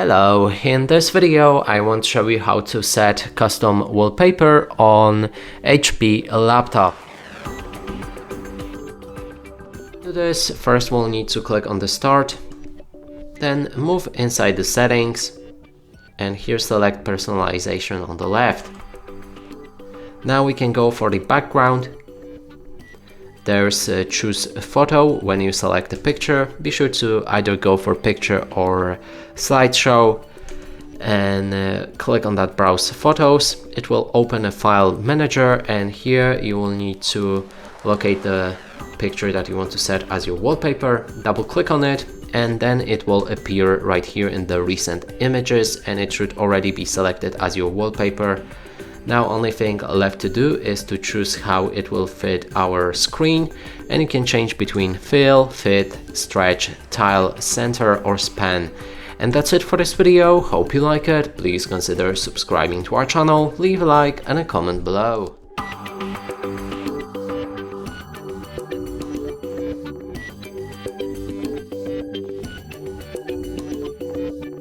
Hello, in this video I want to show you how to set custom wallpaper on HP laptop. To do this, first we'll need to click on the start, then move inside the settings and here select personalization on the left. Now we can go for the background. There's choose a photo. When you select a picture, be sure to either go for picture or slideshow and click on that browse photos. It will open a file manager and here you will need to locate the picture that you want to set as your wallpaper. Double click on it and then it will appear right here in the recent images and it should already be selected as your wallpaper. Now only thing left to do is to choose how it will fit our screen, and you can change between fill, fit, stretch, tile, center or span. And that's it for this video. Hope you like it. Please consider subscribing to our channel, leave a like and a comment below.